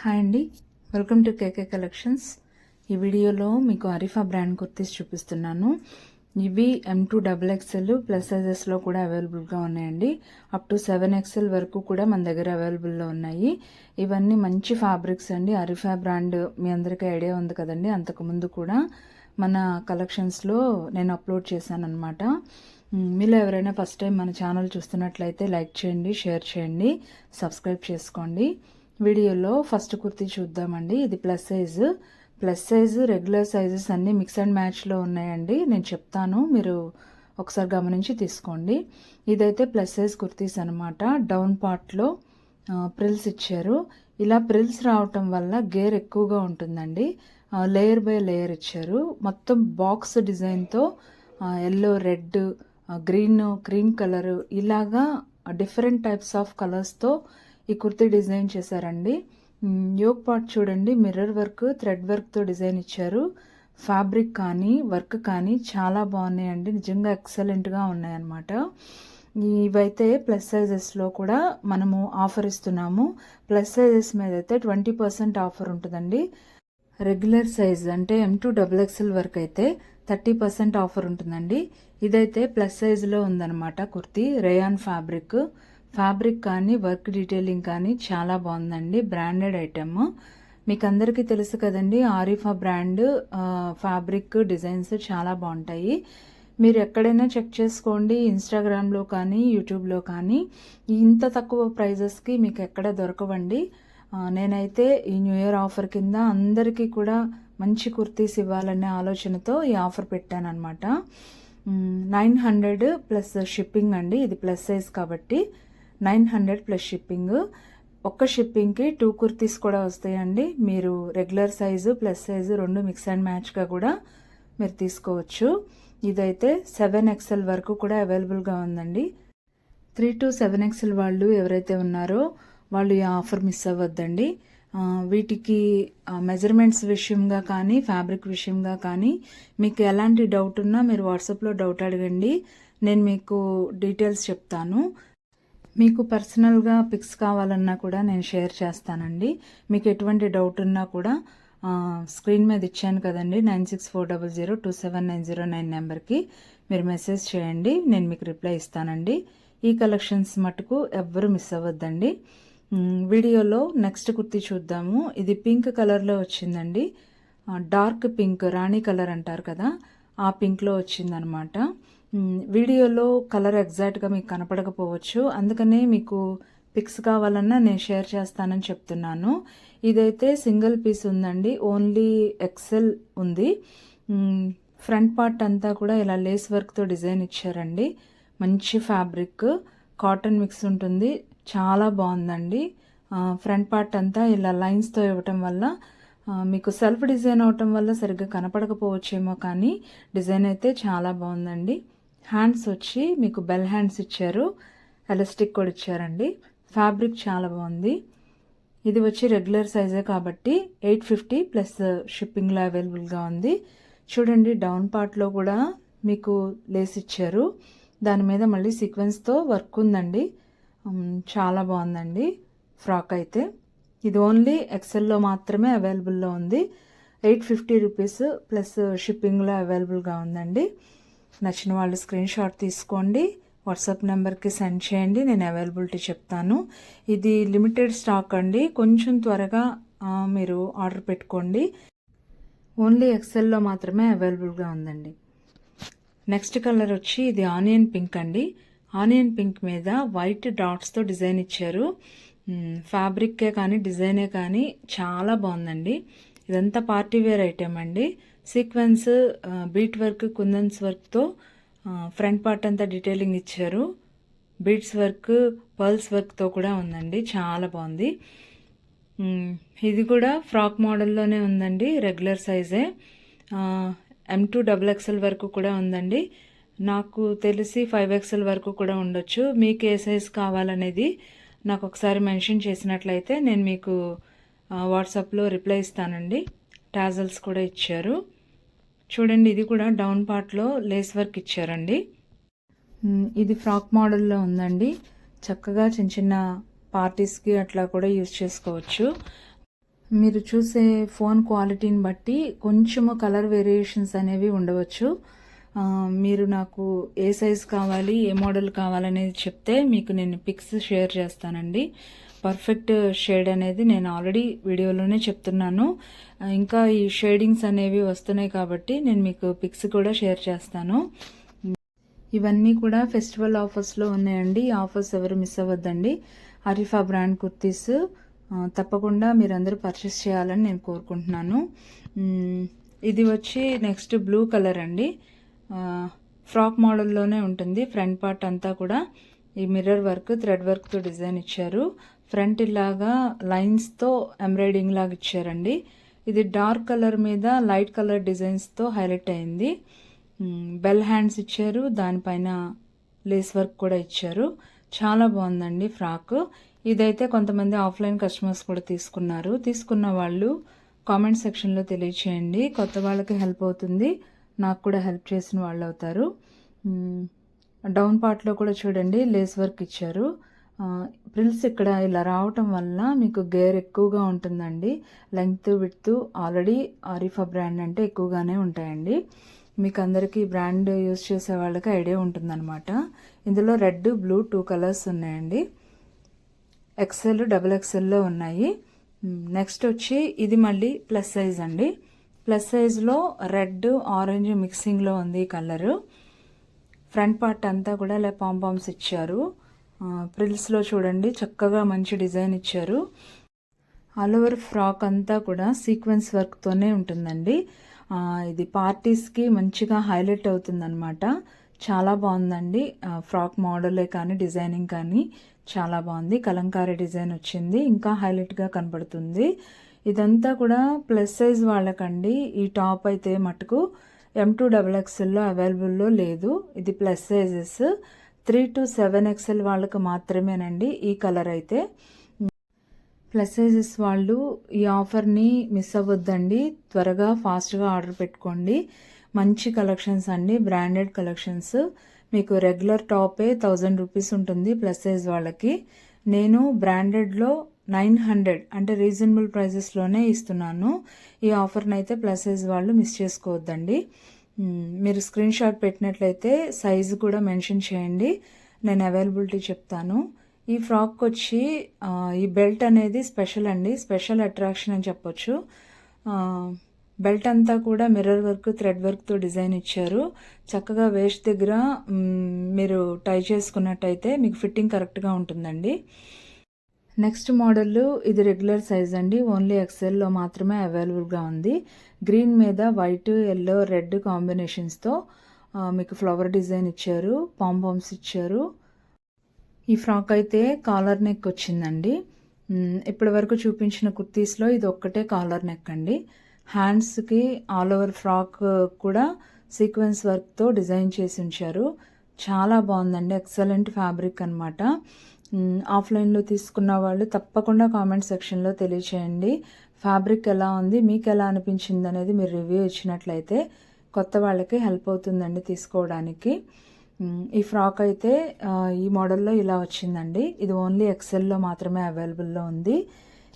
Hi అండి, welcome to KK collections. ఈ వీడియోలో మీకు అరిఫా బ్రాండ్ కుర్తీస్ చూపిస్తున్నాను. ఇవి M2XXL ప్లస్ సైజెస్లో కూడా అవైలబుల్గా ఉన్నాయండి. అప్ టు 7XL వరకు కూడా మన దగ్గర అవైలబుల్లో ఉన్నాయి. ఇవన్నీ మంచి ఫ్యాబ్రిక్స్ అండి. అరిఫా బ్రాండ్ మీ అందరికీ ఐడియా ఉంది కదండి. అంతకుముందు కూడా మన కలెక్షన్స్లో నేను అప్లోడ్ చేశాను అనమాట. మీలో ఎవరైనా ఫస్ట్ టైం మన ఛానల్ చూస్తున్నట్లయితే లైక్ చేయండి, షేర్ చేయండి, సబ్స్క్రైబ్ చేసుకోండి. వీడియోలో ఫస్ట్ కుర్తీ చూద్దామండి. ఇది ప్లస్ సైజు రెగ్యులర్ సైజెస్ అన్నీ మిక్స్ అండ్ మ్యాచ్లో ఉన్నాయండి. నేను చెప్తాను, మీరు ఒకసారి గమనించి తీసుకోండి. ఇదైతే ప్లస్ సైజ్ కుర్తీస్ అనమాట. డౌన్ పార్ట్లో ప్రిల్స్ ఇచ్చారు. ఇలా ప్రిల్స్ రావటం వల్ల గేర్ ఎక్కువగా ఉంటుందండి. లేయర్ బై లేయర్ ఇచ్చారు. మొత్తం బాక్స్ డిజైన్తో yellow, red, green, cream colour ఇలాగా డిఫరెంట్ టైప్స్ ఆఫ్ కలర్స్తో ఈ కుర్తీ డిజైన్ చేశారండి. యోక్ పార్ట్ చూడండి, మిర్రర్ వర్క్, థ్రెడ్ వర్క్తో డిజైన్ ఇచ్చారు. ఫ్యాబ్రిక్ కానీ వర్క్ కానీ చాలా బాగున్నాయండి. నిజంగా ఎక్సలెంట్గా ఉన్నాయన్నమాట. ఇవైతే ప్లస్ సైజెస్లో కూడా మనము ఆఫర్ ఇస్తున్నాము. ప్లస్ సైజెస్ మీద అయితే 20% ఆఫర్ ఉంటుందండి. రెగ్యులర్ సైజ్ అంటే M2XXL వరకు అయితే 30% ఆఫర్ ఉంటుందండి. ఇదైతే ప్లస్ సైజులో ఉందన్నమాట కుర్తీ. రేయాన్ ఫ్యాబ్రిక్ కానీ వర్క్ డీటెయిలింగ్ కానీ చాలా బాగుందండి. Branded item. మీకు అందరికీ తెలుసు కదండి, ఆరిఫా బ్రాండ్ ఫ్యాబ్రిక్ డిజైన్స్ చాలా బాగుంటాయి. మీరు ఎక్కడైనా చెక్ చేసుకోండి, ఇన్స్టాగ్రామ్లో కానీ యూట్యూబ్లో కానీ. ఇంత తక్కువ ప్రైజెస్కి మీకు ఎక్కడ దొరకవండి. నేనైతే ఈ న్యూ ఇయర్ ఆఫర్ కింద అందరికీ కూడా మంచి కుర్తీస్ ఇవ్వాలనే ఆలోచనతో ఈ ఆఫర్ పెట్టాను అనమాట. 900 ప్లస్ షిప్పింగ్ అండి. ఇది ప్లస్ సైజ్ కాబట్టి 900 ప్లస్ షిప్పింగ్. ఒక్క షిప్పింగ్కి 2 కుర్తీస్ కూడా వస్తాయండి. మీరు రెగ్యులర్ సైజు ప్లస్ సైజు రెండు మిక్స్ అండ్ మ్యాచ్గా కూడా మీరు తీసుకోవచ్చు. ఇదైతే 7XL వరకు కూడా అవైలబుల్గా ఉందండి. 3 to 7XL వాళ్ళు ఎవరైతే ఉన్నారో వాళ్ళు ఈ ఆఫర్ మిస్ అవ్వద్దండి. వీటికి మెజర్మెంట్స్ విషయంగా కానీ ఫ్యాబ్రిక్ విషయంగా కానీ మీకు ఎలాంటి డౌట్ ఉన్నా మీరు వాట్సాప్లో డౌట్ అడగండి. నేను మీకు డీటెయిల్స్ చెప్తాను. మీకు పర్సనల్గా పిక్స్ కావాలన్నా కూడా నేను షేర్ చేస్తానండి. మీకు ఎటువంటి డౌట్ ఉన్నా కూడా స్క్రీన్ మీద ఇచ్చాను కదండి, 9640027909 నెంబర్కి మీరు మెసేజ్ చేయండి. నేను మీకు రిప్లై ఇస్తానండి. ఈ కలెక్షన్స్ మటుకు ఎవ్వరూ మిస్ అవ్వద్దండి. వీడియోలో నెక్స్ట్ కుర్తీ చూద్దాము. ఇది పింక్ కలర్లో వచ్చిందండి. డార్క్ పింక్, రాణి కలర్ అంటారు కదా, ఆ పింక్లో వచ్చిందనమాట. వీడియోలో కలర్ ఎగ్జాక్ట్గా మీకు కనపడకపోవచ్చు, అందుకనే మీకు పిక్స్ కావాలన్నా నేను షేర్ చేస్తానని చెప్తున్నాను. ఇదైతే సింగిల్ పీస్ ఉందండి, ఓన్లీ ఎక్సెల్ ఉంది. ఫ్రంట్ పార్ట్ అంతా కూడా ఇలా లేస్ వర్క్తో డిజైన్ ఇచ్చారండి. మంచి ఫ్యాబ్రిక్, కాటన్ మిక్స్ ఉంటుంది, చాలా బాగుందండి. ఫ్రంట్ పార్ట్ అంతా ఇలా లైన్స్తో ఇవ్వటం వల్ల మీకు సెల్ఫ్ డిజైన్ అవటం వల్ల సరిగ్గా కనపడకపోవచ్చేమో, కానీ డిజైన్ అయితే చాలా బాగుందండి. హ్యాండ్స్ వచ్చి మీకు బెల్ హ్యాండ్స్ ఇచ్చారు, ఎలాస్టిక్ కూడా ఇచ్చారండి. ఫ్యాబ్రిక్ చాలా బాగుంది. ఇది వచ్చి రెగ్యులర్ సైజే కాబట్టి 850 ప్లస్ షిప్పింగ్లో అవైలబుల్గా ఉంది. చూడండి, డౌన్ పార్ట్లో కూడా మీకు లేస్ ఇచ్చారు, దాని మీద మళ్ళీ సీక్వెన్స్తో వర్క్ ఉందండి. చాలా బాగుందండి ఫ్రాక్ అయితే. ఇది ఓన్లీ ఎక్సెల్లో మాత్రమే అవైలబుల్లో ఉంది. 850 రూపీస్ ప్లస్ షిప్పింగ్లో అవైలబుల్గా ఉందండి. నచ్చిన వాళ్ళు స్క్రీన్ షాట్ తీసుకోండి, వాట్సాప్ నెంబర్కి సెండ్ చేయండి, నేను అవైలబిలిటీ చెప్తాను. ఇది లిమిటెడ్ స్టాక్ అండి, కొంచెం త్వరగా మీరు ఆర్డర్ పెట్టుకోండి. ఓన్లీ ఎక్సెల్లో మాత్రమే అవైలబుల్గా ఉందండి. నెక్స్ట్ కలర్ వచ్చి ఇది ఆనియన్ పింక్ అండి. ఆనియన్ పింక్ మీద వైట్ డాట్స్తో డిజైన్ ఇచ్చారు. ఫ్యాబ్రిక్కే కానీ డిజైనే కానీ చాలా బాగుందండి. ఇదంతా పార్టీ వేర్ ఐటెం అండి. సీక్వెన్స్, బీట్ వర్క్, కుందన్స్ వర్క్తో ఫ్రంట్ పార్ట్ అంతా డీటెయిలింగ్ ఇచ్చారు. బీట్స్ వర్క్, పర్ల్స్ వర్క్తో కూడా ఉందండి, చాలా బాగుంది. ఇది కూడా ఫ్రాక్ మోడల్లోనే ఉందండి, రెగ్యులర్ సైజే. M2XXL వరకు కూడా ఉందండి. నాకు తెలిసి 5XL వరకు కూడా ఉండొచ్చు. మీకు ఏ సైజ్ కావాలనేది నాకు ఒకసారి మెన్షన్ చేసినట్లయితే నేను మీకు వాట్సాప్లో రిప్లై ఇస్తానండి. టాజల్స్ కూడా ఇచ్చారు. చూడండి, ఇది కూడా డౌన్ పార్ట్లో లేస్ వర్క్ ఇచ్చారండి. ఇది ఫ్రాక్ మోడల్లో ఉందండి. చక్కగా చిన్న చిన్న పార్టీస్కి అట్లా కూడా యూజ్ చేసుకోవచ్చు. మీరు చూసే ఫోన్ క్వాలిటీని బట్టి కొంచెము కలర్ వేరియేషన్స్ అనేవి ఉండవచ్చు. మీరు నాకు ఏ సైజ్ కావాలి, ఏ మోడల్ కావాలనేది చెప్తే మీకు నేను పిక్స్ షేర్ చేస్తానండి. పర్ఫెక్ట్ షేడ్ అనేది నేను ఆల్రెడీ వీడియోలోనే చెప్తున్నాను. ఇంకా ఈ షేడింగ్స్ అనేవి వస్తున్నాయి కాబట్టి నేను మీకు పిక్స్ కూడా షేర్ చేస్తాను. ఇవన్నీ కూడా ఫెస్టివల్ ఆఫర్స్లో ఉన్నాయండి. ఈ ఆఫర్స్ ఎవరు మిస్ అవ్వద్దండి. అరిఫా బ్రాండ్ కుర్తీస్ తప్పకుండా మీరందరూ పర్చేస్ చేయాలని నేను కోరుకుంటున్నాను. ఇది వచ్చి నెక్స్ట్ బ్లూ కలర్ అండి. ఫ్రాక్ మోడల్లోనే ఉంటుంది. ఫ్రంట్ పార్ట్ అంతా కూడా ఈ మిర్రర్ వర్క్, థ్రెడ్ వర్క్తో డిజైన్ ఇచ్చారు. ఫ్రంట్ ఇలాగా లైన్స్తో ఎంబ్రాయిడింగ్ లాగా ఇచ్చారండి. ఇది డార్క్ కలర్ మీద లైట్ కలర్ డిజైన్స్తో హైలైట్ అయింది. బెల్ హ్యాండ్స్ ఇచ్చారు, దానిపైన లేస్ వర్క్ కూడా ఇచ్చారు. చాలా బాగుందండి ఫ్రాక్. ఇదైతే కొంతమంది ఆఫ్లైన్ కస్టమర్స్ కూడా తీసుకున్న వాళ్ళు కామెంట్ సెక్షన్లో తెలియచేయండి. కొత్త వాళ్ళకి హెల్ప్ అవుతుంది, నాకు కూడా హెల్ప్ చేసిన వాళ్ళు అవుతారు. డౌన్ పార్ట్లో కూడా చూడండి లేస్ వర్క్ ఇచ్చారు. ప్రిల్స్ ఇక్కడ ఇలా రావటం వల్ల మీకు గేర్ ఎక్కువగా ఉంటుందండి. Length width already Arifa brand అంటే ఎక్కువగానే ఉంటాయండి. మీకు అందరికీ బ్రాండ్ యూజ్ చేసే వాళ్ళకి ఐడియా ఉంటుందన్నమాట. ఇందులో రెడ్, బ్లూ 2 కలర్స్ ఉన్నాయండి. XL, XXLలో ఉన్నాయి. నెక్స్ట్ వచ్చి ఇది మళ్ళీ ప్లస్ సైజ్ అండి. ప్లస్ సైజ్లో రెడ్, ఆరెంజ్ మిక్సింగ్లో ఉంది ఈ కలరు. ఫ్రంట్ పార్ట్ అంతా కూడా ఇలా పాంపామ్స్ ఇచ్చారు. ప్రిల్స్లో చూడండి చక్కగా మంచి డిజైన్ ఇచ్చారు. ఆల్ ఓవర్ ఫ్రాక్ అంతా కూడా సీక్వెన్స్ వర్క్తోనే ఉంటుందండి. ఇది పార్టీస్కి మంచిగా హైలైట్ అవుతుందన్నమాట. చాలా బాగుందండి. ఫ్రాక్ మోడలే కానీ డిజైనింగ్ కానీ చాలా బాగుంది. కలంకారీ డిజైన్ వచ్చింది, ఇంకా హైలైట్గా కనబడుతుంది. ఇదంతా కూడా ప్లస్ సైజ్ వాళ్ళకండి. ఈ టాప్ అయితే మటుకు M2 XXLలో అవైలబుల్లో లేదు. ఇది ప్లస్ సైజెస్ 3 to 7 XL వాళ్ళకి మాత్రమేనండి ఈ కలర్ అయితే. ప్లస్ సైజెస్ వాళ్ళు ఈ ఆఫర్ని మిస్ అవ్వద్దండి. త్వరగా ఫాస్ట్గా ఆర్డర్ పెట్టుకోండి. మంచి కలెక్షన్స్ అండి, బ్రాండెడ్ కలెక్షన్స్. మీకు రెగ్యులర్ టాపే 1000 రూపీస్ ఉంటుంది ప్లస్ సైజ్ వాళ్ళకి. నేను బ్రాండెడ్లో 900 అంటే రీజనబుల్ ప్రైజెస్లోనే ఇస్తున్నాను. ఈ ఆఫర్ని అయితే ప్లస్ సైజ్ వాళ్ళు మిస్ చేసుకోవద్దండి. మీరు స్క్రీన్ షాట్ పెట్టినట్లయితే సైజు కూడా మెన్షన్ చేయండి, నేను అవైలబిలిటీ చెప్తాను. ఈ ఫ్రాక్ వచ్చి ఈ బెల్ట్ అనేది స్పెషల్ అండి, స్పెషల్ అట్రాక్షన్ అని చెప్పొచ్చు. బెల్ట్ అంతా కూడా మిర్రర్ వర్క్, థ్రెడ్ వర్క్తో డిజైన్ ఇచ్చారు. చక్కగా వేస్ట్ దగ్గర మీరు టై చేసుకున్నట్టయితే మీకు ఫిట్టింగ్ కరెక్ట్గా ఉంటుందండి. నెక్స్ట్ మోడల్ ఇది రెగ్యులర్ సైజ్ అండి, ఓన్లీ XLలో మాత్రమే అవైలబుల్గా ఉంది. గ్రీన్ మీద వైట్, ఎల్లో, రెడ్ కాంబినేషన్స్తో మీకు ఫ్లవర్ డిజైన్ ఇచ్చారు, పాంపామ్స్ ఇచ్చారు. ఈ ఫ్రాక్ అయితే కాలర్ నెక్ వచ్చిందండి. ఇప్పటి వరకు చూపించిన కుర్తీస్లో ఇది ఒక్కటే కాలర్ నెక్ అండి. హ్యాండ్స్కి ఆల్ ఓవర్ ఫ్రాక్ కూడా సీక్వెన్స్ వర్క్తో డిజైన్ చేసి ఉంచారు. చాలా బాగుందండి, ఎక్సలెంట్ ఫ్యాబ్రిక్ అనమాట. ఆఫ్లైన్లో తీసుకున్న వాళ్ళు తప్పకుండా కామెంట్ సెక్షన్లో తెలియచేయండి ఫ్యాబ్రిక్ ఎలా ఉంది, మీకు ఎలా అనిపించింది అనేది మీరు రివ్యూ ఇచ్చినట్లయితే కొత్త వాళ్ళకి హెల్ప్ అవుతుందండి తీసుకోవడానికి. ఈ ఫ్రాక్ అయితే ఈ మోడల్లో ఇలా వచ్చిందండి. ఇది ఓన్లీ XLలో మాత్రమే అవైలబుల్లో ఉంది.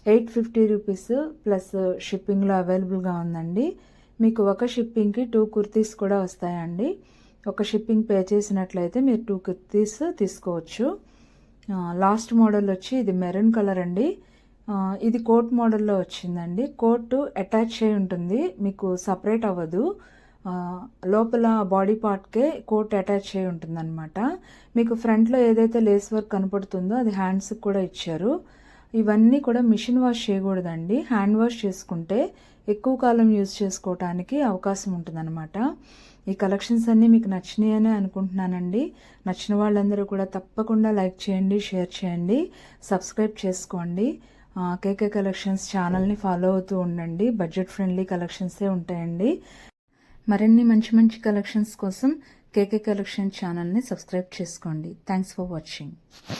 850 రూపీస్ ప్లస్ షిప్పింగ్లో అవైలబుల్గా ఉందండి. మీకు ఒక షిప్పింగ్కి 2 కుర్తీస్ కూడా వస్తాయండి. ఒక షిప్పింగ్ పే చేసినట్లయితే మీరు 2 కుర్తీస్ తీసుకోవచ్చు. లాస్ట్ మోడల్ వచ్చి ఇది మెరూన్ కలర్ అండి. ఇది కోట్ మోడల్లో వచ్చిందండి. కోట్ అటాచ్ అయి ఉంటుంది, మీకు సపరేట్ అవ్వదు. లోపల బాడీ పార్ట్కే కోట్ అటాచ్ అయి ఉంటుంది అనమాట. మీకు ఫ్రంట్లో ఏదైతే లేస్ వర్క్ కనపడుతుందో అది హ్యాండ్స్కి కూడా ఇచ్చారు. ఇవన్నీ కూడా మిషన్ వాష్ చేయకూడదండి, హ్యాండ్ వాష్ చేసుకుంటే ఎక్కువ కాలం యూజ్ చేసుకోవటానికి అవకాశం ఉంటుందన్నమాట. ఈ కలెక్షన్స్ అన్నీ మీకు నచ్చినాయని అనుకుంటున్నానండి. నచ్చిన వాళ్ళందరూ కూడా తప్పకుండా లైక్ చేయండి, షేర్ చేయండి, సబ్స్క్రైబ్ చేసుకోండి. కేకే కలెక్షన్స్ ఛానల్ని ఫాలో అవుతూ ఉండండి. బడ్జెట్ ఫ్రెండ్లీ కలెక్షన్సే ఉంటాయండి. మరిన్ని మంచి మంచి కలెక్షన్స్ కోసం కేకే కలెక్షన్ ఛానల్ని సబ్స్క్రైబ్ చేసుకోండి. Thanks for watching.